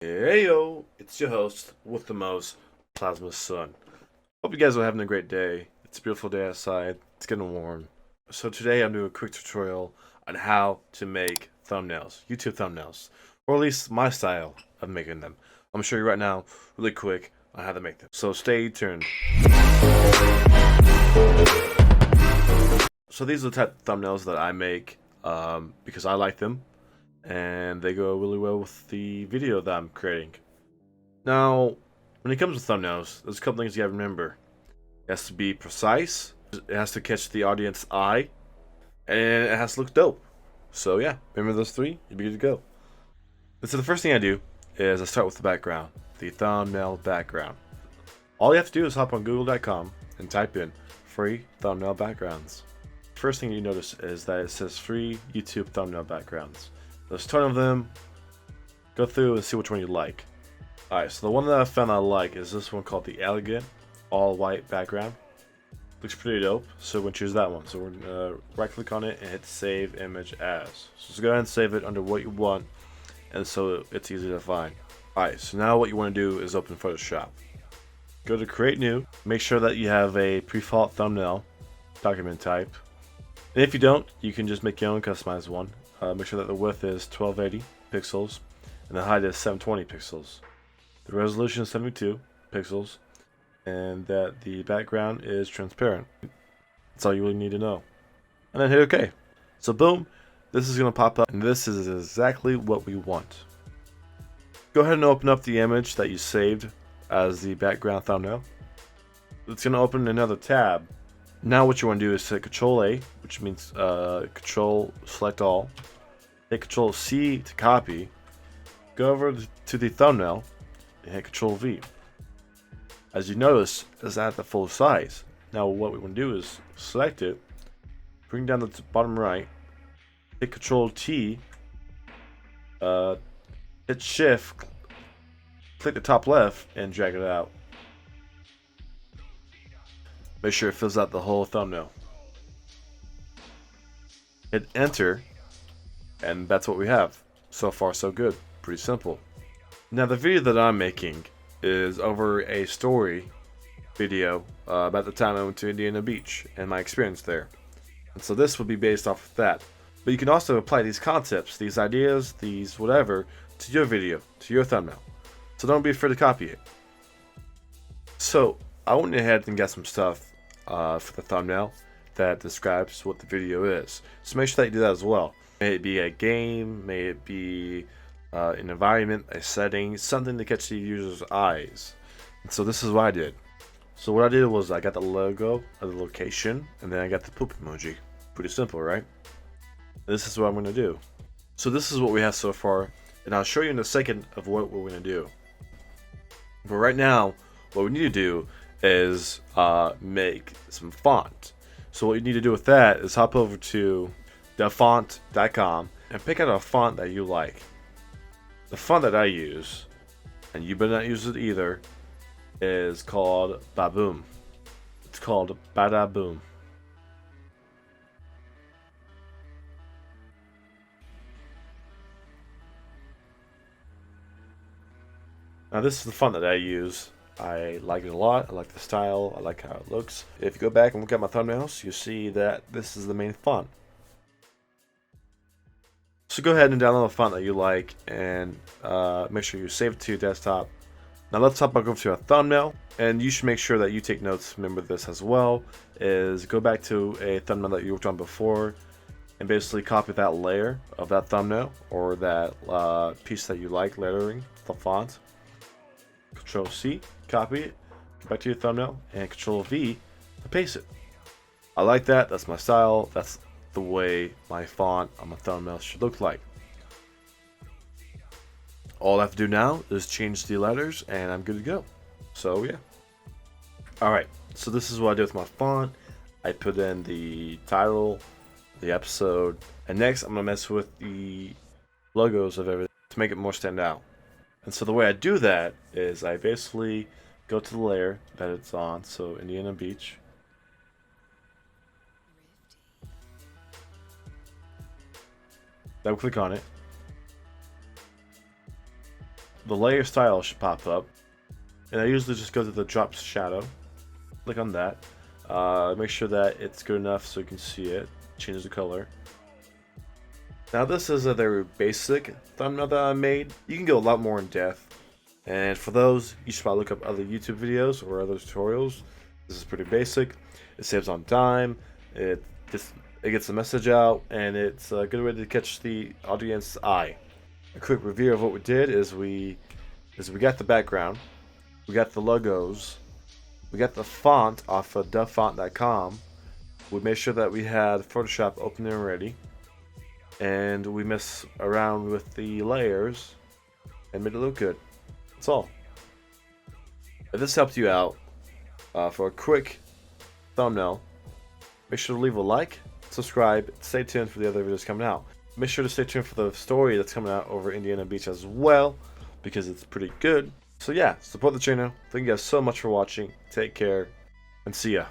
HEYO, it's your host with the most, Plasma Sun. Hope you guys are having a great day. It's a beautiful day outside. It's getting warm. So today I'm doing a quick tutorial on how to make thumbnails, YouTube thumbnails, or at least my style of making them. I'm gonna show you right now, really quick, on how to make them. So stay tuned. So these are the type of thumbnails that I make because I like them, and they go really well with the video that I'm creating. Now, when it comes to thumbnails, there's a couple things you gotta remember. It has to be precise, it has to catch the audience eye, and it has to look dope. So yeah, remember those three, you'll be good to go. So the first thing I do is I start with the background, the thumbnail background. All you have to do is hop on google.com and type in free thumbnail backgrounds. First thing you notice is that it says free YouTube thumbnail backgrounds. There's a ton of them. Go through and see which one you like. Alright, so the one that I found I like is this one called the Elegant All White Background. Looks pretty dope, so we're going to choose that one. So we're going to right click on it and hit Save Image As. So just go ahead and save it under what you want, and so it's easy to find. Alright, so now what you want to do is open Photoshop. Go to Create New, make sure that you have a pre-default thumbnail document type. And if you don't, you can just make your own customized one. Make sure that the width is 1280 pixels and the height is 720 pixels. The resolution is 72 pixels, and that the background is transparent. That's all you really need to know. And then hit OK. So boom, this is going to pop up, and this is exactly what we want. Go ahead and open up the image that you saved as the background thumbnail. It's going to open another tab. Now what you want to do is hit Control A, which means Control Select All. Hit Control C to copy. Go over to the thumbnail and hit Control V. As you notice, it's at the full size. Now what we want to do is select it, bring down the bottom right, hit Control T, hit Shift, click the top left, and drag it out. Make sure it fills out the whole thumbnail. Hit Enter, and that's what we have. So far, so good. Pretty simple. Now, the video that I'm making is over a story video about the time I went to Indiana Beach and my experience there. And so this would be based off of that. But you can also apply these concepts, these ideas, these whatever, to your video, to your thumbnail. So don't be afraid to copy it. So I went ahead and got some stuff for the thumbnail that describes what the video is. So make sure that you do that as well. May it be a game, may it be an environment, a setting, something to catch the user's eyes. And so this is what I did. So what I did was I got the logo of the location, and then I got the poop emoji. Pretty simple, right? This is what I'm going to do. So this is what we have so far, and I'll show you in a second of what we're going to do. But right now, what we need to do is make some font. So what you need to do with that is hop over to thefont.com and pick out a font that you like. The font that I use, and you better not use it either, is called Baboom. It's called Badaboom. Now this is the font that I use. I like it a lot. I like the style. I like how it looks. If you go back and look at my thumbnails, you see that this is the main font. So go ahead and download a font that you like, and make sure you save it to your desktop. Now let's hop back over to our thumbnail, and you should make sure that you take notes. Remember this as well, is go back to a thumbnail that you worked on before, and basically copy that layer of that thumbnail, or that piece that you like lettering, the font. Control C, copy it, go back to your thumbnail, and Control V to paste it. I like that, that's my style, that's the way my font on my thumbnail should look like. All I have to do now is change the letters, and I'm good to go. So yeah. Alright, so this is what I do with my font. I put in the title, the episode, and next I'm going to mess with the logos of everything to make it more stand out. And so the way I do that is I basically go to the layer that it's on, so Indiana Beach. Double click on it. the layer style should pop up. And I usually just go to the drop shadow. Click on that. Make sure that it's good enough so you can see it. Change the color. Now this is a very basic thumbnail that I made. You can go a lot more in depth. And for those, you should probably look up other YouTube videos or other tutorials. This is pretty basic. It saves on time. It gets the message out, and it's a good way to catch the audience's eye. A quick review of what we did is we got the background, we got the logos, we got the font off of dovefont.com. We made sure that we had Photoshop open and ready, and we messed around with the layers and made it look good. That's all. If this helped you out for a quick thumbnail, make sure to leave a like, subscribe, stay tuned for the other videos coming out. Make sure to stay tuned for the story that's coming out over Indiana Beach as well, because it's pretty good. So yeah, support the channel. Thank you guys so much for watching. Take care, and see ya.